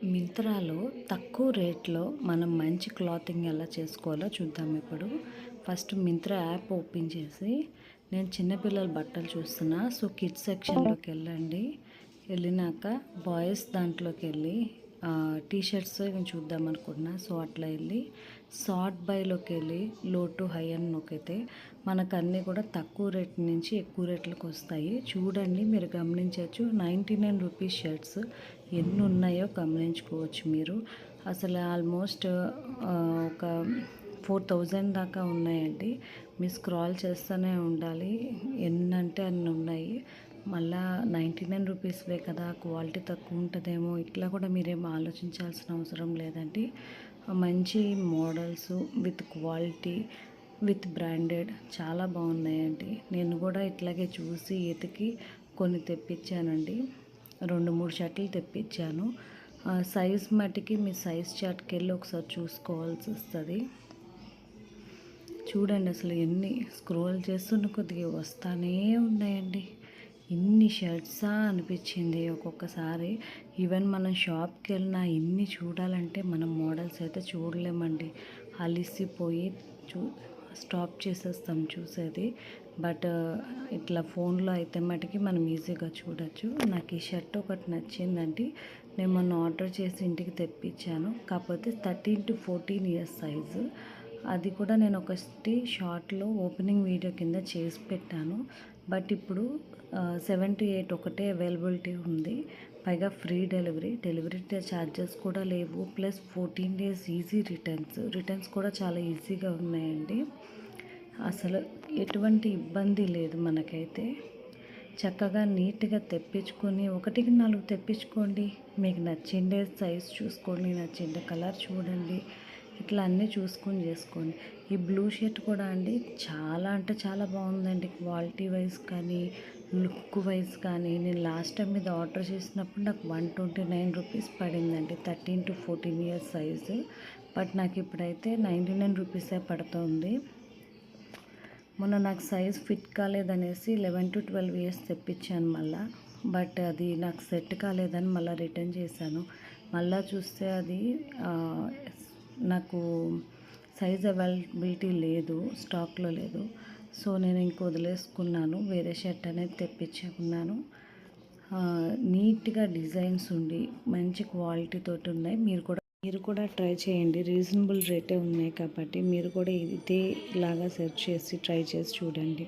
మింత్రాలో తక్కువ రేట్లో మనం మంచి క్లాతింగ్ ఎలా చేసుకోవాలో చూద్దాం. ఇప్పుడు ఫస్ట్ మింత్రా యాప్ ఓపెన్ చేసి నేను చిన్నపిల్లల బట్టలు చూస్తున్నా. సో కిడ్స్ సెక్షన్లోకి వెళ్ళండి. వెళ్ళినాక బాయ్స్ దాంట్లోకి వెళ్ళి టీ షర్ట్స్ ఇవి చూద్దాం అనుకుంటున్నా. సో అట్లా వెళ్ళి షార్ట్ బైలోకి వెళ్ళి లో టు హై అని నొక్కితే మనకు అన్నీ కూడా తక్కువ రేట్ నుంచి ఎక్కువ రేట్లకు వస్తాయి. చూడండి, మీరు గమనించవచ్చు. 99 రూపీస్ షర్ట్స్ ఎన్ని ఉన్నాయో గమనించుకోవచ్చు మీరు. అసలు ఆల్మోస్ట్ ఒక 4000 దాకా ఉన్నాయండి. మీరు స్క్రాల్ చేస్తూనే ఉండాలి, ఎన్నంటే అన్ని ఉన్నాయి. మళ్ళా 99 రూపీస్వే కదా, క్వాలిటీ తక్కువ ఉంటుందేమో ఇట్లా కూడా మీరేం ఆలోచించాల్సిన అవసరం లేదండి. మంచి models with quality with branded చాలా బాగున్నాయండి. నేను కూడా ఇట్లాగే చూసి ఎతికి కొన్ని తెప్పించానండి. 2-3 షర్ట్లు తెప్పించాను. సైజ్ మట్టికి మీ సైజ్ చార్ట్కి వెళ్ళి ఒకసారి చూసుకోవాల్సి వస్తుంది. చూడండి, అసలు ఎన్ని స్క్రోల్ చేస్తున్న కొద్దిగా వస్తానే ఉన్నాయండి. ఇన్ని షర్ట్సా అనిపించింది ఒక్కొక్కసారి. ఈవెన్ మనం షాప్కి వెళ్ళినా ఇన్ని చూడాలంటే మనం మోడల్స్ అయితే చూడలేమండి. అలిసిపోయి స్టాప్ చేసేస్తాం చూసేది. బట్ ఇట్లా ఫోన్లో అయితే మటుకి మనం ఈజీగా చూడొచ్చు. నాకు ఈ షర్ట్ ఒకటి నచ్చిందండి. నేను మొన్న ఆర్డర్ చేసి ఇంటికి తెప్పించాను. కాకపోతే 13 to 14 ఇయర్స్ సైజు. అది కూడా నేను ఒకటి షార్ట్లో ఓపెనింగ్ వీడియో కింద చేసి పెట్టాను. బట్ ఇప్పుడు 7 to 8 ఒకటే అవైలబిలిటీ ఉంది. పైగా ఫ్రీ డెలివరీ ఛార్జెస్ కూడా లేవు. ప్లస్ 14 days ఈజీ రిటర్న్స్ కూడా చాలా ఈజీగా ఉన్నాయండి. అసలు ఎటువంటి ఇబ్బంది లేదు మనకైతే. చక్కగా నీట్గా తెప్పించుకొని 1-4 తెప్పించుకోండి. మీకు నచ్చిండే సైజ్ చూసుకోండి, నచ్చిండే కలర్ చూడండి. ఇట్లా అన్నీ చూసుకొని చేసుకోండి. ఈ బ్లూ షర్ట్ కూడా అండి చాలా అంటే చాలా బాగుందండి. క్వాలిటీ వైజ్ కానీ లుక్ వైజ్ కానీ. నేను లాస్ట్ టైం ఇది ఆర్డర్ చేసినప్పుడు నాకు 129 రూపీస్ పడిందండి, 13 to 14 ఇయర్స్ సైజు. బట్ నాకు ఇప్పుడైతే 99 రూపీసే పడుతుంది. మొన్న నాకు సైజ్ ఫిట్ కాలేదనేసి 11 to 12 ఇయర్స్ తెప్పించాను మళ్ళా. బట్ అది నాకు సెట్ కాలేదని మళ్ళీ రిటర్న్ చేశాను. మళ్ళీ చూస్తే అది నాకు సైజ్ అవైలబిలిటీ లేదు, స్టాక్లో లేదు. సో నేను ఇంక వదిలేసుకున్నాను. వేరే షర్ట్ అనేది తెప్పించుకున్నాను. నీట్గా డిజైన్స్ ఉండి మంచి క్వాలిటీతో ఉన్నాయి. మీరు కూడా ట్రై చేయండి. రీజనబుల్ రేటే ఉన్నాయి కాబట్టి మీరు కూడా ఇదే ఇలాగా సెర్చ్ చేసి ట్రై చేసి చూడండి.